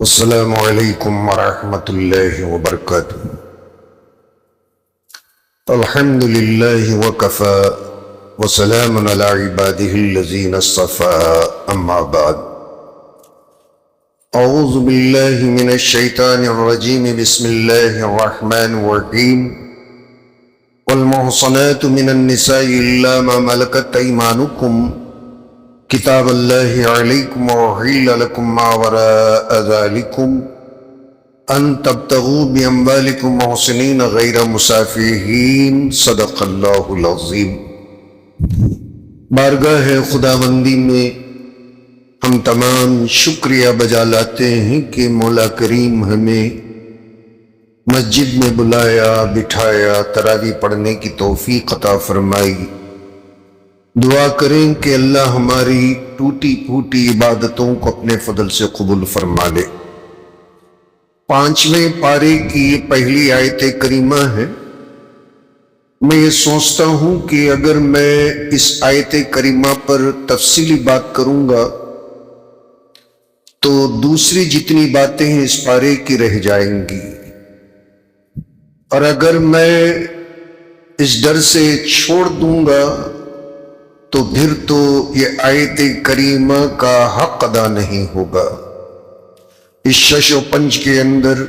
السلام علیکم ورحمۃ اللہ وبرکاتہ۔ الحمد للہ وکفی وسلام علی عبادہ الذین اصطفی، اما بعد۔ اعوذ باللہ من الشیطان الرجیم، بسم اللہ الرحمن الرحیم۔ والمحصنات من النساء الا ما ملکت ایمانکم کتاب اللہ علیکم وحل لکم ما وراء ذالکم ان تبتغوا باموالکم محسنین غیر مسافحین، صدق اللہ العظیم۔ بارگاہ خداوندی میں ہم تمام شکریہ بجا لاتے ہیں کہ مولا کریم ہمیں مسجد میں بلایا، بٹھایا، تراویح پڑھنے کی توفیق عطا فرمائی۔ دعا کریں کہ اللہ ہماری ٹوٹی پھوٹی عبادتوں کو اپنے فضل سے قبول فرما لے۔ 5ویں پارے کی یہ پہلی آیت کریمہ ہے۔ میں یہ سوچتا ہوں کہ اگر میں اس آیت کریمہ پر تفصیلی بات کروں گا تو دوسری جتنی باتیں ہیں اس پارے کی رہ جائیں گی، اور اگر میں اس ڈر سے چھوڑ دوں گا تو پھر تو یہ آیت کریمہ کا حق ادا نہیں ہوگا۔ اس 6 کے اندر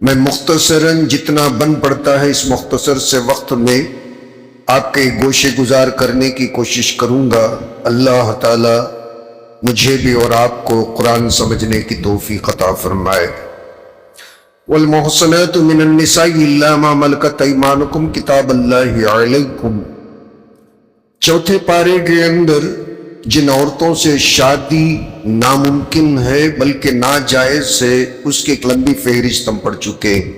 میں مختصراً جتنا بن پڑتا ہے اس مختصر سے وقت میں آپ کے گوشے گزار کرنے کی کوشش کروں گا۔ اللہ تعالی مجھے بھی اور آپ کو قرآن سمجھنے کی توفیق عطا فرمائے۔ والمحصنات من النساء الا ما ملکت ایمانکم کتاب اللہ علیکم۔ چوتھے پارے کے اندر جن عورتوں سے شادی ناممکن ہے بلکہ ناجائز ہے، اس کی ایک لمبی فہرست ہم پڑھ چکے ہیں۔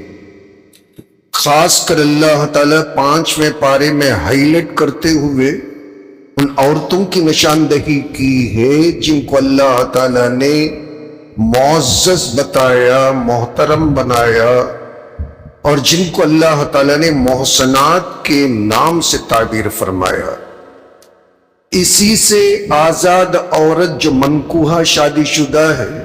خاص کر اللہ تعالیٰ 5ویں پارے میں ہائی لائٹ کرتے ہوئے ان عورتوں کی نشاندہی کی ہے جن کو اللہ تعالیٰ نے معزز بتایا، محترم بنایا، اور جن کو اللہ تعالیٰ نے محسنات کے نام سے تعبیر فرمایا۔ اسی سے آزاد عورت جو منکوحہ شادی شدہ ہے،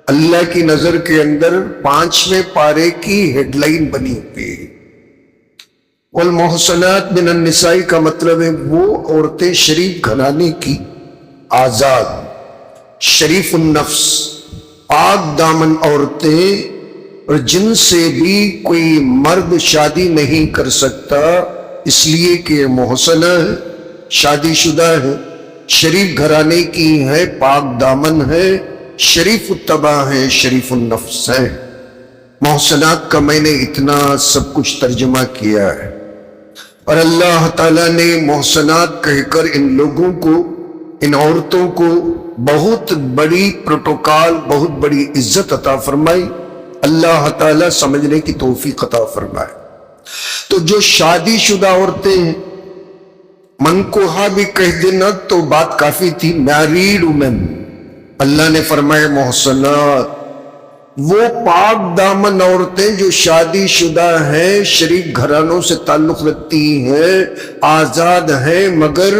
اللہ کی نظر کے اندر 5ویں پارے کی ہیڈ لائن بنی ہوئی ہے۔ والمحصنات من النساء کا مطلب ہے وہ عورتیں شریف گھرانے کی، آزاد، شریف النفس، پاک دامن عورتیں، اور جن سے بھی کوئی مرد شادی نہیں کر سکتا، اس لیے کہ محصنہ ہے، شادی شدہ ہے، شریف گھرانے کی ہے، پاک دامن ہے، شریف الطبع ہے، شریف النفس ہے۔ محسنات کا میں نے اتنا سب کچھ ترجمہ کیا ہے، اور اللہ تعالیٰ نے محسنات کہہ کر ان لوگوں کو، ان عورتوں کو بہت بڑی پروٹوکال، بہت بڑی عزت عطا فرمائی۔ اللہ تعالیٰ سمجھنے کی توفیق عطا فرمائے۔ تو جو شادی شدہ عورتیں ہیں، منکوحہ بھی کہہ دینا تو بات کافی تھی، میریڈ وومن، اللہ نے فرمایا محسنات، وہ پاک دامن عورتیں جو شادی شدہ ہیں، شریف گھرانوں سے تعلق رکھتی ہیں، آزاد ہیں، مگر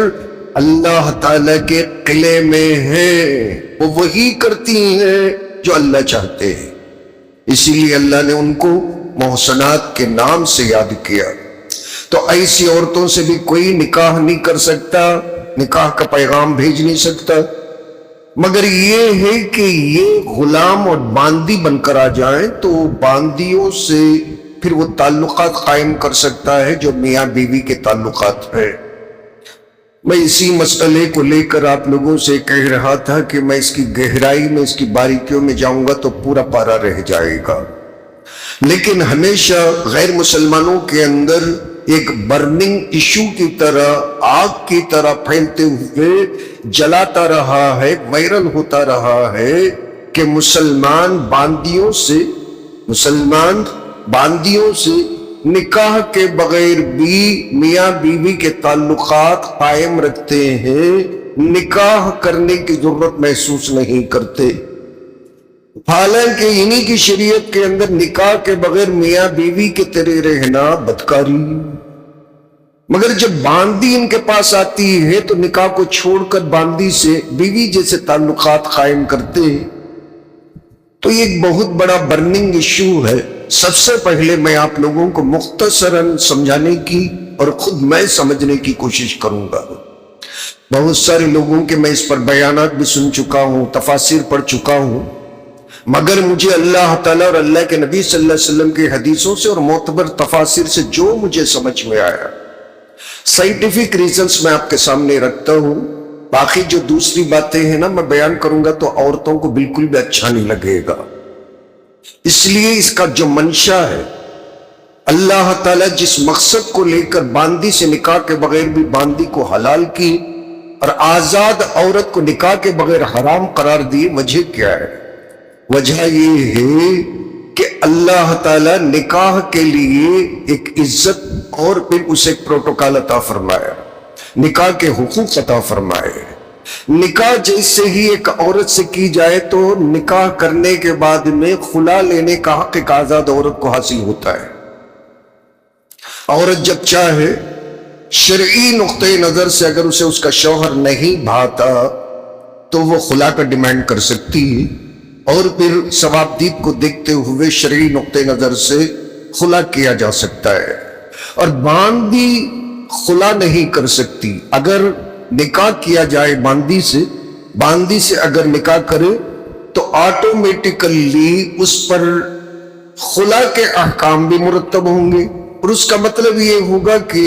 اللہ تعالیٰ کے قلعے میں ہیں، وہ وہی کرتی ہیں جو اللہ چاہتے ہیں، اسی لیے اللہ نے ان کو محسنات کے نام سے یاد کیا۔ تو ایسی عورتوں سے بھی کوئی نکاح نہیں کر سکتا، نکاح کا پیغام بھیج نہیں سکتا، مگر یہ ہے کہ یہ غلام اور باندی بن کر آ جائیں تو باندیوں سے پھر وہ تعلقات قائم کر سکتا ہے جو میاں بیوی کے تعلقات ہیں۔ میں اسی مسئلے کو لے کر آپ لوگوں سے کہہ رہا تھا کہ میں اس کی گہرائی میں، اس کی باریکیوں میں جاؤں گا تو پورا پارا رہ جائے گا، لیکن ہمیشہ غیر مسلمانوں کے اندر ایک برننگ ایشو کی طرح، آگ کی طرح پھیلتے ہوئے جلاتا رہا ہے، وائرل ہوتا رہا ہے کہ مسلمان باندیوں سے نکاح کے بغیر بھی میاں بیوی کے تعلقات قائم رکھتے ہیں، نکاح کرنے کی ضرورت محسوس نہیں کرتے، حالانکہ انہی کی شریعت کے اندر نکاح کے بغیر میاں بیوی کے طرح رہنا بدکاری، مگر جب باندی ان کے پاس آتی ہے تو نکاح کو چھوڑ کر باندی سے بیوی جیسے تعلقات قائم کرتے ہیں۔ تو یہ ایک بہت بڑا برننگ ایشو ہے. سب سے پہلے میں آپ لوگوں کو مختصراً سمجھانے کی اور خود میں سمجھنے کی کوشش کروں گا. بہت سارے لوگوں کے میں اس پر بیانات بھی سن چکا ہوں، تفاسیر پڑھ چکا ہوں، مگر مجھے اللہ تعالیٰ اور اللہ کے نبی صلی اللہ علیہ وسلم کی حدیثوں سے اور معتبر تفاسیر سے جو مجھے سمجھ میں آیا، سائنٹیفک ریزنز میں آپ کے سامنے رکھتا ہوں. باقی جو دوسری باتیں ہیں نا میں بیان کروں گا تو عورتوں کو بالکل بھی اچھا نہیں لگے گا. اس لیے اس کا جو منشا ہے، اللہ تعالیٰ جس مقصد کو لے کر باندی سے نکاح کے بغیر بھی باندی کو حلال کی اور آزاد عورت کو نکاح کے بغیر حرام قرار دی، وجہ کیا ہے؟ وجہ یہ ہے کہ اللہ تعالیٰ نکاح کے لیے ایک عزت اور پھر اسے ایک پروٹوکال عطا فرمایا، نکاح کے حقوق عطا فرمائے. نکاح جیسے ہی ایک عورت سے کی جائے تو نکاح کرنے کے بعد میں خلا لینے کا حق ایک آزاد عورت کو حاصل ہوتا ہے. عورت جب چاہے شرعی نقطۂ نظر سے اگر اسے اس کا شوہر نہیں بھاتا تو وہ خلا کا ڈیمانڈ کر سکتی ہے، اور پھر ثوابدید کو دیکھتے ہوئے شرعی نقطۂ نظر سے خلا کیا جا سکتا ہے. اور باندی خلا نہیں کر سکتی. اگر نکاح کیا جائے باندی سے اگر نکاح کرے تو آٹومیٹیکلی اس پر خلا کے احکام بھی مرتب ہوں گے، اور اس کا مطلب یہ ہوگا کہ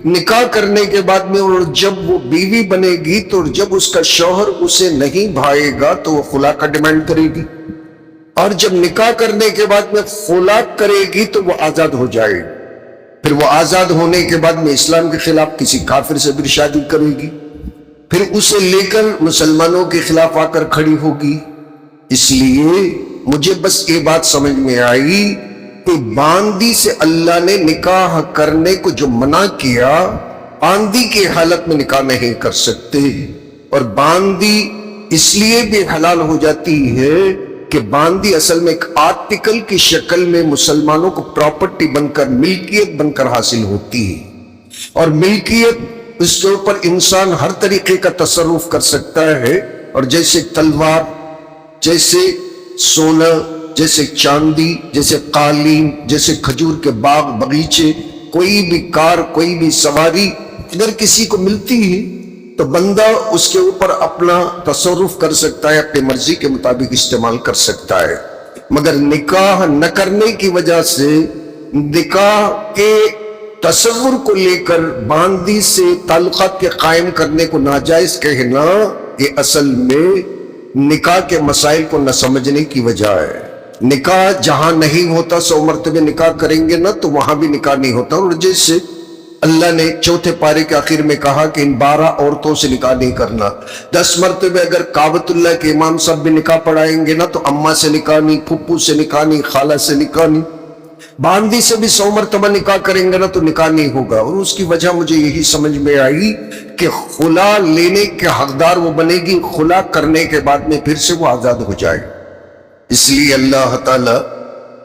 نکاح کرنے کے بعد میں اور جب وہ بیوی بنے گی تو جب اس کا شوہر اسے نہیں بھائے گا تو وہ خلا کا ڈیمانڈ کرے گی، اور جب نکاح کرنے کے بعد میں خلا کرے گی تو وہ آزاد ہو جائے گی. پھر وہ آزاد ہونے کے بعد میں اسلام کے خلاف کسی کافر سے بھی شادی کرے گی، پھر اسے لے کر مسلمانوں کے خلاف آ کر کھڑی ہوگی. اس لیے مجھے بس یہ بات سمجھ میں آئی کہ باندی سے اللہ نے نکاح کرنے کو جو منع کیا، باندی کی حالت میں نکاح نہیں کر سکتے. اور باندی اس لیے بھی حلال ہو جاتی ہے کہ باندی اصل میں ایک آرٹیکل کی شکل میں مسلمانوں کو پراپرٹی بن کر، ملکیت بن کر حاصل ہوتی ہے، اور ملکیت اس کے اوپر انسان ہر طریقے کا تصرف کر سکتا ہے. اور جیسے تلوار، جیسے سونا، جیسے چاندی، جیسے قالین، جیسے کھجور کے باغ باغیچے، کوئی بھی کار، کوئی بھی سواری اگر کسی کو ملتی ہے تو بندہ اس کے اوپر اپنا تصرف کر سکتا ہے، اپنی مرضی کے مطابق استعمال کر سکتا ہے. مگر نکاح نہ کرنے کی وجہ سے نکاح کے تصور کو لے کر باندی سے تعلقات کے قائم کرنے کو ناجائز کہنا، یہ اصل میں نکاح کے مسائل کو نہ سمجھنے کی وجہ ہے. نکاح جہاں نہیں ہوتا 100 مرتبہ نکاح کریں گے نا تو وہاں بھی نکاح نہیں ہوتا. اور جیسے اللہ نے چوتھے پارے کے آخر میں کہا کہ ان 12 عورتوں سے نکاح نہیں کرنا، 10 مرتبہ اگر کعبۃ اللہ کے امام صاحب بھی نکاح پڑھائیں گے نا تو اماں سے نکاح نہیں، پھپھو سے نکاح نہیں، خالہ سے نکاح نہیں. باندی سے بھی 100 مرتبہ نکاح کریں گے نا تو نکاح نہیں ہوگا. اور اس کی وجہ مجھے یہی سمجھ میں آئی کہ خلا لینے کے حقدار وہ بنے گی، خلا کرنے کے بعد میں پھر سے وہ آزاد ہو جائے. اس لیے اللہ تعالی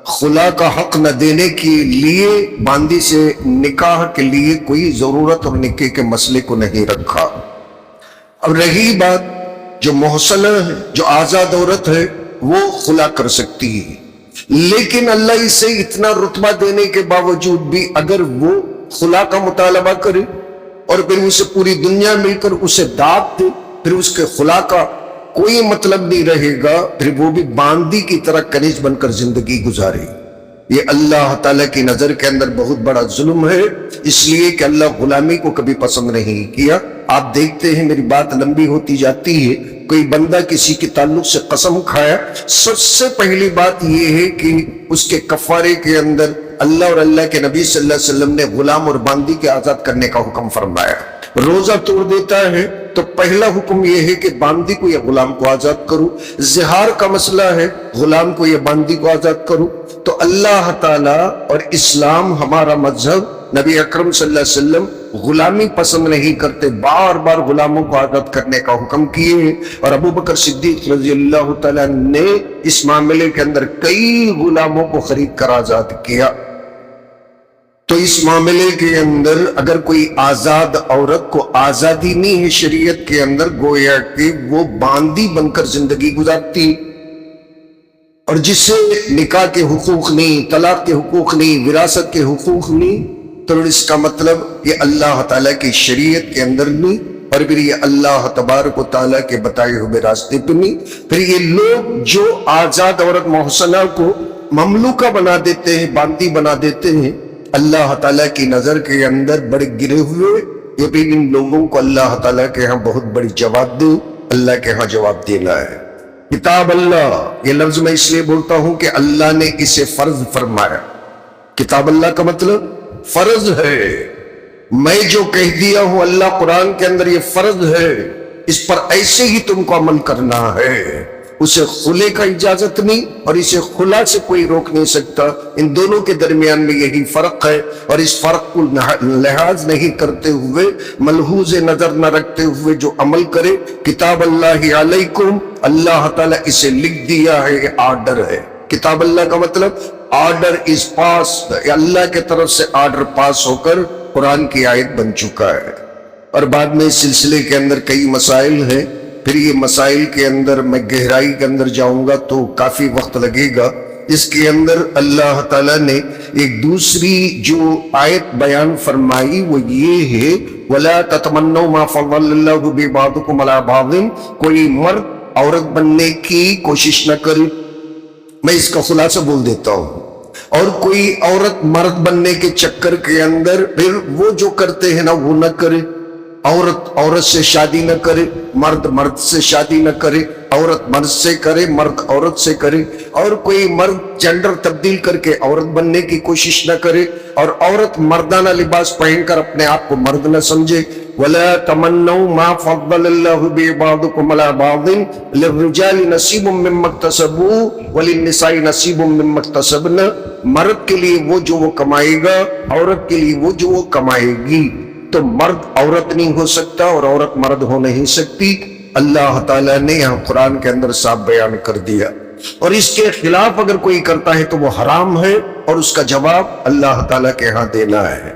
خلا کا حق نہ دینے کے لیے باندی سے نکاح کے لیے کوئی ضرورت اور نکاح کے مسئلے کو نہیں رکھا. اب رہی بات جو محصنہ ہے، جو آزاد عورت ہے، وہ خلا کر سکتی ہے، لیکن اللہ اسے اتنا رتبہ دینے کے باوجود بھی اگر وہ خلا کا مطالبہ کرے اور پھر اسے پوری دنیا مل کر اسے دعوت دے، پھر اس کے خلا کا کوئی مطلب نہیں رہے گا، پھر وہ بھی باندی کی طرح کنیز بن کر زندگی گزارے. یہ اللہ تعالیٰ کی نظر کے اندر بہت بڑا ظلم ہے، اس لیے کہ اللہ غلامی کو کبھی پسند نہیں کیا. آپ دیکھتے ہیں میری بات لمبی ہوتی جاتی ہے، کوئی بندہ کسی کے تعلق سے قسم کھایا، سب سے پہلی بات یہ ہے کہ اس کے کفارے کے اندر اللہ اور اللہ کے نبی صلی اللہ علیہ وسلم نے غلام اور باندی کے آزاد کرنے کا حکم فرمایا. روزہ توڑ دیتا ہے تو پہلا حکم یہ ہے کہ باندی کو یا غلام کو آزاد کرو. زہار کا مسئلہ ہے، غلام کو یا باندی کو آزاد کرو. تو اللہ تعالیٰ اور اسلام ہمارا مذہب، نبی اکرم صلی اللہ علیہ وسلم غلامی پسند نہیں کرتے، بار بار غلاموں کو آزاد کرنے کا حکم کیے ہیں. اور ابو بکر صدیق رضی اللہ تعالیٰ نے اس معاملے کے اندر کئی غلاموں کو خرید کر آزاد کیا. تو اس معاملے کے اندر اگر کوئی آزاد عورت کو آزادی نہیں ہے شریعت کے اندر، گویا کہ وہ باندی بن کر زندگی گزارتی. اور جس سے نکاح کے حقوق نہیں، طلاق کے حقوق نہیں، وراثت کے حقوق نہیں، تو اس کا مطلب یہ اللہ تعالیٰ کی شریعت کے اندر نہیں، اور پھر یہ اللہ تبارک و تعالیٰ کے بتائے ہوئے راستے پہ نہیں۔ پھر یہ لوگ جو آزاد عورت محسنہ کو مملوکہ بنا دیتے ہیں، باندی بنا دیتے ہیں، اللہ تعالیٰ کی نظر کے اندر بڑے گرے ہوئے، یہ بھی ان لوگوں کو اللہ تعالیٰ کے ہاں بہت بڑی جواب دے، اللہ کے ہاں جواب دینا ہے۔ کتاب اللہ، یہ لفظ میں اس لیے بولتا ہوں کہ اللہ نے اسے فرض فرمایا۔ کتاب اللہ کا مطلب فرض ہے، میں جو کہہ دیا ہوں اللہ قرآن کے اندر یہ فرض ہے، اس پر ایسے ہی تم کو عمل کرنا ہے، اسے خلے کا اجازت نہیں اور اسے خلا سے کوئی روک نہیں سکتا۔ ان دونوں کے درمیان میں یہی فرق ہے، اور اس فرق کو لحاظ نہیں کرتے ہوئے، ملحوظ نظر نہ رکھتے ہوئے جو عمل کرے، کتاب اللہ علیکم، اللہ تعالیٰ اسے لکھ دیا ہے، یہ آرڈر ہے۔ کتاب اللہ کا مطلب آرڈر از پاس، اللہ کے طرف سے آرڈر پاس ہو کر قرآن کی آیت بن چکا ہے۔ اور بعد میں اس سلسلے کے اندر کئی مسائل ہیں، پھر یہ مسائل کے اندر میں گہرائی کے اندر جاؤں گا تو کافی وقت لگے گا۔ اس کے اندر اللہ تعالیٰ نے ایک دوسری جو آیت بیان فرمائی وہ یہ ہے، وَلَا تَتَمَنَّوْا مَا فَضَّلَ اللَّهُ بِبَعْضِكُمْ عَلَىٰ بَعْضٍ، کوئی مرد عورت بننے کی کوشش نہ کرے۔ میں اس کا خلاصہ بول دیتا ہوں، اور کوئی عورت مرد بننے کے چکر کے اندر پھر وہ جو کرتے ہیں نا وہ نہ کرے۔ عورت عورت سے شادی نہ کرے، مرد مرد سے شادی نہ کرے، عورت مرد سے کرے، مرد عورت سے کرے، اور کوئی مرد جنڈر تبدیل کر کے عورت بننے کی کوشش نہ کرے، اور عورت مردانہ لباس پہن کر اپنے آپ کو مرد نہ سمجھے۔ وَلَا تَمَنَّوْا مَا فَضَّلَ اللَّهُ بِبَعْضِكُمْ عَلَىٰ بَعْضٍ لِلرِّجَالِ نَصِيبٌ مِّمَّا اكْتَسَبُوا وَلِلنِّسَاءِ نَصِيبٌ مِّمَّا اكْتَسَبْنَ، مرد کے لیے وہ جو وہ کمائے گا، عورت کے لیے وہ جو وہ کمائے گی۔ تو مرد عورت نہیں ہو سکتا اور عورت مرد ہو نہیں سکتی، اللہ تعالیٰ نے یہاں قرآن کے اندر صاف بیان کر دیا۔ اور اس کے خلاف اگر کوئی کرتا ہے تو وہ حرام ہے، اور اس کا جواب اللہ تعالیٰ کے ہاں دینا ہے۔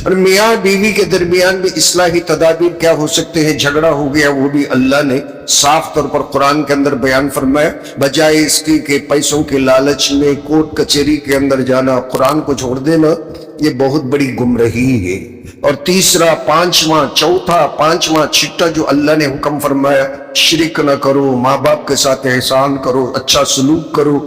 اور میاں بیوی کے درمیان بھی اصلاحی تدابیر کیا ہو سکتے ہیں، جھگڑا ہو گیا وہ بھی اللہ نے صاف طور پر قرآن کے اندر بیان فرمایا، بجائے اس کی کہ پیسوں کے لالچ میں کورٹ کچہری کے اندر جانا، قرآن کو چھوڑ دینا، یہ بہت بڑی گمراہی ہے۔ اور تیسرا، پانچواں چھٹا جو اللہ نے حکم فرمایا، شرک نہ کرو، ماں باپ کے ساتھ احسان کرو، اچھا سلوک کرو،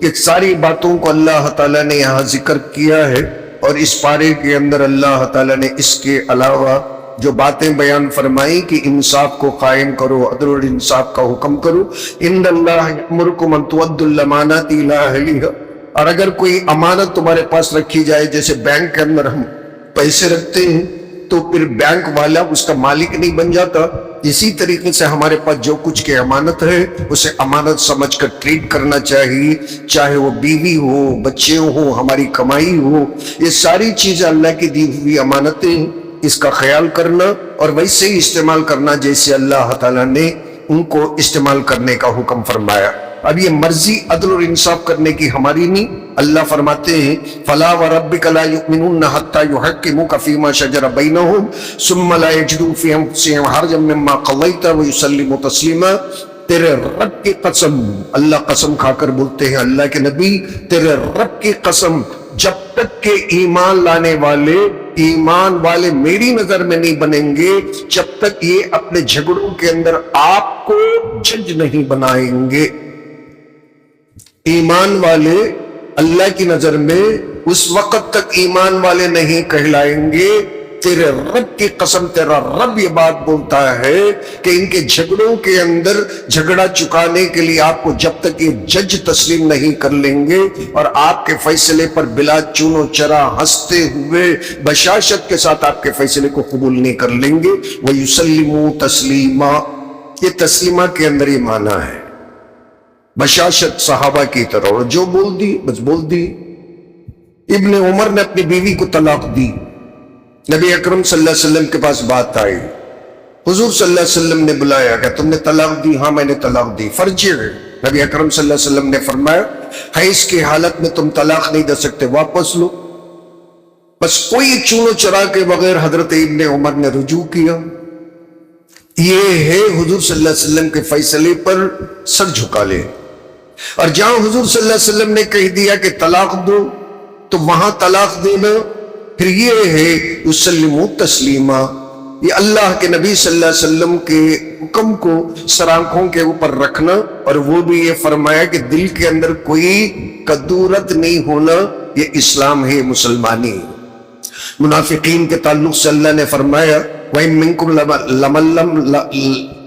یہ ساری باتوں کو اللہ تعالیٰ نے یہاں ذکر کیا ہے۔ اور اس پارے کے اندر اللہ تعالیٰ نے اس کے علاوہ جو باتیں بیان فرمائی کہ انصاف کو قائم کرو، عدل اور انصاف کا حکم کرو، ان اللہ یأمرکم ان تؤدوا الامانات الی اہلہا، اور اگر کوئی امانت تمہارے پاس رکھی جائے، جیسے بینک کے اندر ہم پیسے رکھتے ہیں تو پھر بینک والا اس کا مالک نہیں بن جاتا، اسی طریقے سے ہمارے پاس جو کچھ کے امانت ہے اسے امانت سمجھ کر ٹریٹ کرنا چاہیے، چاہے وہ بیوی ہو، بچے ہو، ہماری کمائی ہو، یہ ساری چیزیں اللہ کی دی ہوئی امانتیں، اس کا خیال کرنا اور ویسے ہی استعمال کرنا جیسے اللہ تعالیٰ نے ان کو استعمال کرنے کا حکم فرمایا۔ اب یہ مرضی عدل اور انصاف کرنے کی ہماری نہیں، اللہ فرماتے ہیں فَلَا وَرَبِّكَ لَا يُؤْمِنُونَ حَتَّى يُحَكِّمُوكَ فِي مَا شَجَرَ بَيْنَهُمْ ثُمَّ لَا يَجِدُوا فِي أَنفُسِهِمْ حَرْجًا مِّمَّا قَضَيْتَ وَيُسَلِّمُوا تَسْلِيمًا۔ تیرے رب کی قسم، اللہ قسم کھا کر بولتے ہیں اللہ کے نبی، تیرے رب کی قسم، جب تک کہ ایمان لانے والے ایمان والے میری نظر میں نہیں بنیں گے، جب تک یہ اپنے جھگڑوں کے اندر آپ کو جج نہیں بنائیں گے۔ ایمان والے اللہ کی نظر میں اس وقت تک ایمان والے نہیں کہلائیں گے۔ تیرے رب کی قسم، تیرا رب یہ بات بولتا ہے کہ ان کے جھگڑوں کے اندر جھگڑا چکانے کے لیے آپ کو جب تک یہ جج تسلیم نہیں کر لیں گے اور آپ کے فیصلے پر بلا چون و چرا ہنستے ہوئے بشاشت کے ساتھ آپ کے فیصلے کو قبول نہیں کر لیں گے، وَيُسَلِّمُوا تَسْلِيمًا، یہ تسلیمہ کے اندر یہ معنی ہے، بشاشت صحابہ کی طرح، اور جو بول دی بس بول دی۔ ابن عمر نے اپنی بیوی کو طلاق دی، نبی اکرم صلی اللہ علیہ وسلم کے پاس بات آئی، حضور صلی اللہ علیہ وسلم نے بلایا کہ تم نے طلاق دی؟ ہاں میں نے طلاق دی، فرجع ہے۔ نبی اکرم صلی اللہ علیہ وسلم نے فرمایا حیض کی حالت میں تم طلاق نہیں دے سکتے، واپس لو۔ بس کوئی چون و چرا کے بغیر حضرت ابن عمر نے رجوع کیا۔ یہ ہے حضور صلی اللہ علیہ وسلم کے فیصلے پر سر جھکا لے۔ اور جہاں حضور صلی اللہ علیہ وسلم نے کہہ دیا کہ طلاق دو تو وہاں طلاق دینا پھر یہ ہے یسلموا تسلیما، یہ اللہ کے نبی صلی اللہ علیہ وسلم کے حکم کو سر آنکھوں کے اوپر رکھنا، اور وہ بھی یہ فرمایا کہ دل کے اندر کوئی کدورت نہیں ہونا، یہ اسلام ہے، مسلمانی ہے۔ منافقین کے تعلق سے اللہ نے فرمایا وَإِن مِّنكُمْ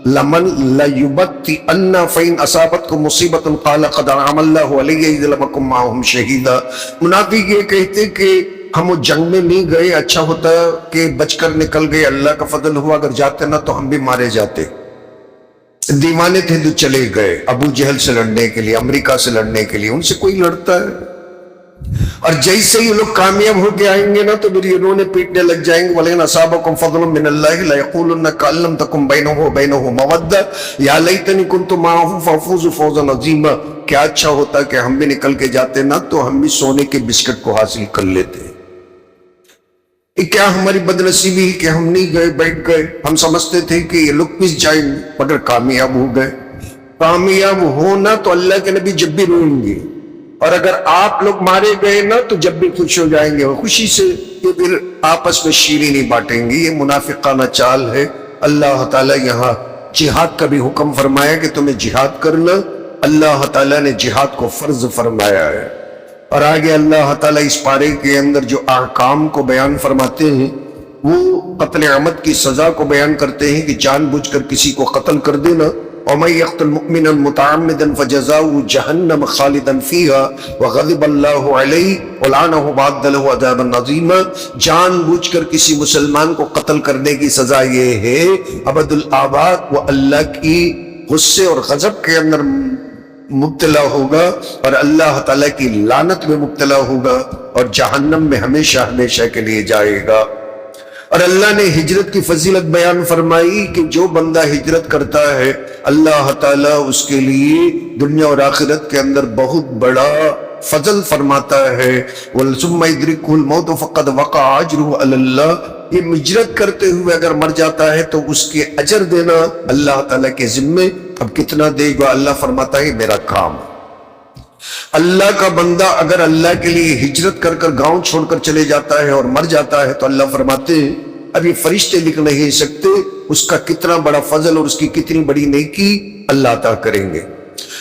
لَمَن لَّيُبَطِّئَنَّ فَإِنْ أَصَابَتْكُم مُّصِيبَةٌ قَالَ قَدْ أَنْعَمَ اللَّهُ عَلَيَّ إِذْ لَمْ أَكُن مَّعَهُمْ شَهِيدًا۔ منافق یہ کہتے کہ ہم وہ جنگ میں نہیں گئے، اچھا ہوتا کہ بچ کر نکل گئے، اللہ کا فضل ہوا، اگر جاتے نا تو ہم بھی مارے جاتے۔ دیوانے تھے تو چلے گئے ابو جہل سے لڑنے کے لیے، امریکہ سے لڑنے کے لیے، ان سے کوئی لڑتا ہے؟ اور جیسے ہی لوگ کامیاب ہو کے آئیں گے نا تو پھر انہوں نے پیٹنے لگ جائیں گے، وَلَئِنْ أَصَابَكُمْ فَضْلٌ مِّنَ اللَّهِ لَيَقُولُنَّ كَأَن لَّمْ تَكُن بَيْنَهُ وَبَيْنَهُ مَوَدَّةٌ يَا لَيْتَنِي كُنتُ مَعَهُمْ فَأَفُوزَ فَوْزًا عَظِيمًا۔ کیا اچھا ہوتا کہ ہم بھی نکل کے جاتے نا تو ہم بھی سونے کے بسکٹ کو حاصل کر لیتے۔ کیا ہماری بدنصیبی کہ ہم نہیں گئے، بیٹھ گئے، ہم سمجھتے تھے کہ یہ لوگ پس جائیں گے مگر کامیاب ہو گئے۔ کامیاب ہونا تو اللہ کے نبی جب بھی روئیں گے، اور اگر آپ لوگ مارے گئے نا تو جب بھی خوش ہو جائیں گے، خوشی سے یہ پھر آپس میں شیریں نہیں بانٹیں گے۔ یہ منافقانہ چال ہے۔ اللہ تعالیٰ یہاں جہاد کا بھی حکم فرمایا کہ تمہیں جہاد کرنا، اللہ تعالیٰ نے جہاد کو فرض فرمایا ہے۔ اور آگے اللہ تعالیٰ اس پارے کے اندر جو احکام کو بیان فرماتے ہیں وہ قتل عمد کی سزا کو بیان کرتے ہیں کہ جان بوجھ کر کسی کو قتل کر دینا، وَمَن يَقْتُلْ مُؤْمِنًا مُتَعَمِّدًا فَجَزَاؤُهُ جَهَنَّمُ خَالِدًا فِيهَا وَغَضِبَ اللَّهُ عَلَيْهِ وَلَعَنَهُ وَأَعَدَّ لَهُ عَذَابًا عَظِيمًا۔ جان بوجھ کر کسی مسلمان کو قتل کرنے کی سزا یہ ہے ابد الآباد وہ اللہ کی غصے اور غضب کے اندر مبتلا ہوگا، اور اللہ تعالیٰ کی لعنت میں مبتلا ہوگا، اور جہنم میں ہمیشہ ہمیشہ کے لیے جائے گا۔ اور اللہ نے ہجرت کی فضیلت بیان فرمائی کہ جو بندہ ہجرت کرتا ہے اللہ تعالیٰ اس کے لیے دنیا اور آخرت کے اندر بہت بڑا فضل فرماتا ہے۔ وَثُمَّ يُدْرِكْهُ الْمَوْتُ فَقَدْ وَقَعَ أَجْرُهُ عَلَى اللَّهِ۔ یہ ہجرت کرتے ہوئے اگر مر جاتا ہے تو اس کے اجر دینا اللہ تعالیٰ کے ذمے۔ اب کتنا دے گا؟ اللہ فرماتا ہے میرا کام۔ اللہ کا بندہ اگر اللہ کے لیے ہجرت کر کر گاؤں چھوڑ کر چلے جاتا ہے اور مر جاتا ہے تو اللہ فرماتے ہیں اب یہ فرشتے لکھ نہیں سکتے اس کا کتنا بڑا فضل اور اس کی کتنی بڑی نیکی اللہ عطا کریں گے۔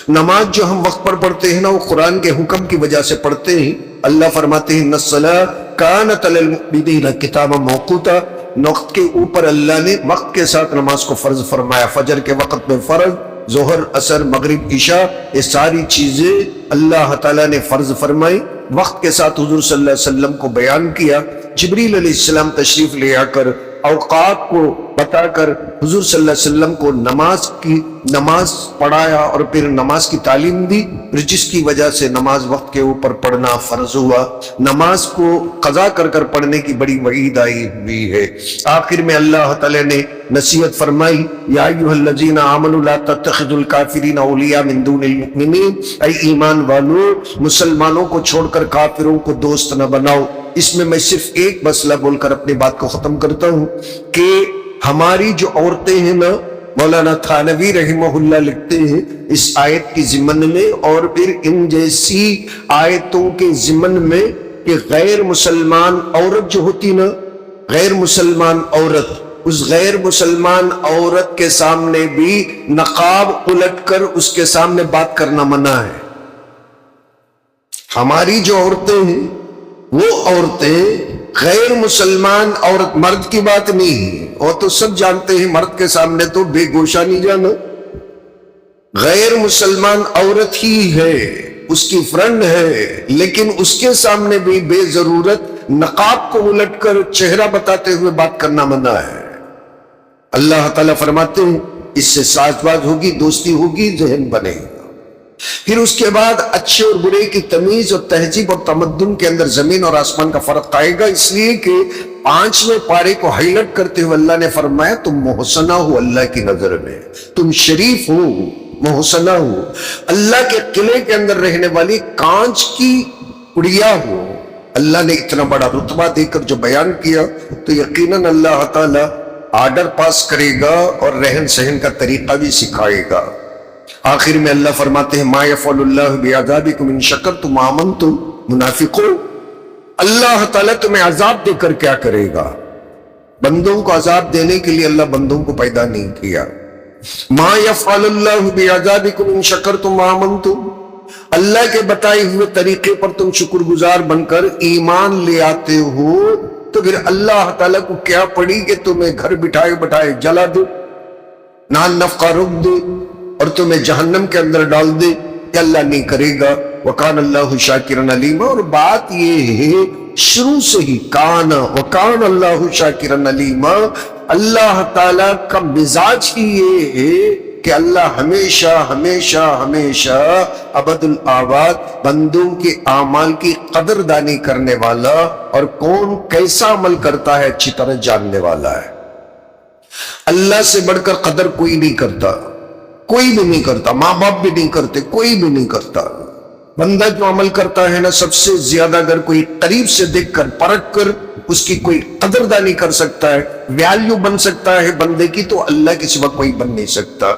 نماز جو ہم وقت پر پڑھتے ہیں نا وہ قرآن کے حکم کی وجہ سے پڑھتے ہیں۔ اللہ فرماتے ہیں إِنَّ الصَّلَاةَ كَانَتْ عَلَى الْمُؤْمِنِينَ کتابا موقوتا، وقت کے اوپر اللہ نے وقت کے ساتھ نماز کو فرض فرمایا۔ فجر کے وقت میں فرض، ظہر، عصر، مغرب، عشاء، یہ ساری چیزیں اللہ تعالیٰ نے فرض فرمائی، وقت کے ساتھ حضور صلی اللہ علیہ وسلم کو بیان کیا۔ جبریل علیہ السلام تشریف لے آ کر اوقات کو بتا کر حضور صلی اللہ علیہ وسلم کو نماز پڑھایا اور پھر نماز کی تعلیم دی، جس کی وجہ سے نماز وقت کے اوپر پڑھنا فرض ہوا۔ نماز کو قضا کر کر پڑھنے کی بڑی وعید آئی ہوئی ہے۔ آخر میں اللہ تعالی نے نصیحت فرمائی یا ایھا الذین آمنوا لا تتخذوا الکافرین اولیاء من دون المؤمنین، اے ایمان والو مسلمانوں کو چھوڑ کر کافروں کو دوست نہ بناؤ۔ اس میں صرف ایک مسئلہ بول کر اپنی بات کو ختم کرتا ہوں کہ ہماری جو عورتیں ہیں نا، مولانا تھانوی رحمہ اللہ لکھتے ہیں اس آیت کی ضمن میں اور پھر ان جیسی آیتوں کے ضمن میں کہ غیر مسلمان عورت جو ہوتی نا، غیر مسلمان عورت، اس غیر مسلمان عورت کے سامنے بھی نقاب الٹ کر اس کے سامنے بات کرنا منع ہے۔ ہماری جو عورتیں ہیں وہ عورتیں غیر مسلمان عورت، مرد کی بات نہیں ہے، اور تو سب جانتے ہیں مرد کے سامنے تو بے گوشہ نہیں جانا، غیر مسلمان عورت ہی ہے، اس کی فرینڈ ہے، لیکن اس کے سامنے بھی بے ضرورت نقاب کو الٹ کر چہرہ بتاتے ہوئے بات کرنا منع ہے۔ اللہ تعالیٰ فرماتے ہیں اس سے ساز باز ہوگی، دوستی ہوگی، ذہن بنے گا۔ پھر اس کے بعد اچھے اور برے کی تمیز اور تہذیب اور تمدن کے اندر زمین اور آسمان کا فرق آئے گا، اس لیے کہ 5ویں پارے کو ہائی لائٹ کرتے ہوئے اللہ نے فرمایا تم محسنہ ہو اللہ کی نظر میں، تم شریف ہو، محسنہ ہو، اللہ کے قلعے کے اندر رہنے والی کانچ کی گڑیا ہو۔ اللہ نے اتنا بڑا رتبہ دے کر جو بیان کیا تو یقیناً اللہ تعالیٰ آرڈر پاس کرے گا اور رہن سہن کا طریقہ بھی سکھائے گا۔ آخر میں اللہ فرماتے ہیں ما یفعل اللہ بعذابکم ان شکرتم وآمنتم منافقون، اللہ تعالیٰ تمہیں عذاب دے کر کیا کرے گا؟ بندوں کو عذاب دینے کے لیے اللہ بندوں کو پیدا نہیں کیا۔ ما یفعل اللہ بعذابکم ان شکرتم وآمنتم، اللہ کے بتائے ہوئے طریقے پر تم شکر گزار بن کر ایمان لے آتے ہو تو پھر اللہ تعالیٰ کو کیا پڑی کہ تمہیں گھر بٹھائے بٹھائے جلا دے، نان نفقہ رکھ دے اور تمہیں جہنم کے اندر ڈال دے؟ کہ اللہ نہیں کرے گا۔ وَكَانَ اللَّهُ شَاكِرًا عَلِيمًا، اور بات یہ ہے شروع سے ہی کانا وَكَانَ اللَّهُ شَاكِرًا عَلِيمًا، اللہ تعالیٰ کا مزاج ہی یہ ہے کہ اللہ ہمیشہ ہمیشہ ہمیشہ ابد الآباد بندوں کے اعمال کی قدردانی کرنے والا اور کون کیسا عمل کرتا ہے اچھی طرح جاننے والا ہے۔ اللہ سے بڑھ کر قدر کوئی نہیں کرتا، کوئی بھی نہیں کرتا، ماں باپ بھی نہیں کرتے، کوئی بھی نہیں کرتا۔ بندہ جو عمل کرتا ہے نا، سب سے زیادہ اگر کوئی قریب سے دیکھ کر پرکھ کر اس کی کوئی قدردانی کر سکتا ہے، ویلیو بن سکتا ہے بندے کی، تو اللہ کے سوا کوئی بن نہیں سکتا۔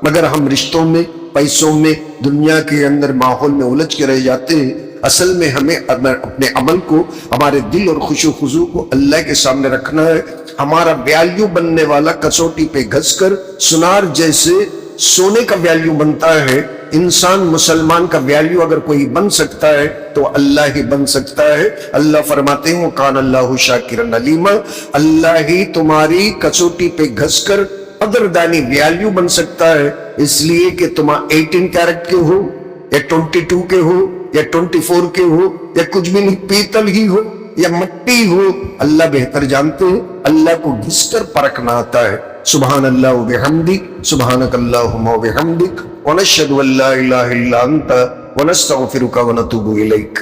مگر ہم رشتوں میں، پیسوں میں، دنیا کے اندر ماحول میں الجھ کے رہ جاتے ہیں۔ اصل میں ہمیں اپنے عمل کو، ہمارے دل اور خوش و خضوع کو اللہ کے سامنے رکھنا ہے۔ ہمارا ویلیو بننے والا کسوٹی پہ گھس کر سنار جیسے سونے کا ویلیو بنتا ہے۔ انسان مسلمان کا ویلیو اگر کوئی بن سکتا ہے تو اللہ ہی بن سکتا ہے۔ اللہ فرماتے ہیں وَكَانَ اللَّهُ شَاكِرًا عَلِيمًا، اللہ ہی تمہاری کسوٹی پہ گھس کر قدردانی ویلیو بن سکتا ہے، اس لیے کہ تم 18 کیرٹ کے ہو یا 22 کے ہو یا 24 کے ہو یا کچھ بھی نہیں، پیتل ہی ہو یا مٹی ہو، اللہ بہتر جانتے ہیں۔ اللہ کو گھس کر پرکھنا آتا ہے۔ سبحان اللہ و بحمدک، سبحانک اللہم و بحمدک، ونشہد ان لا الہ الا انت ونستغفرک ونتوب الیک۔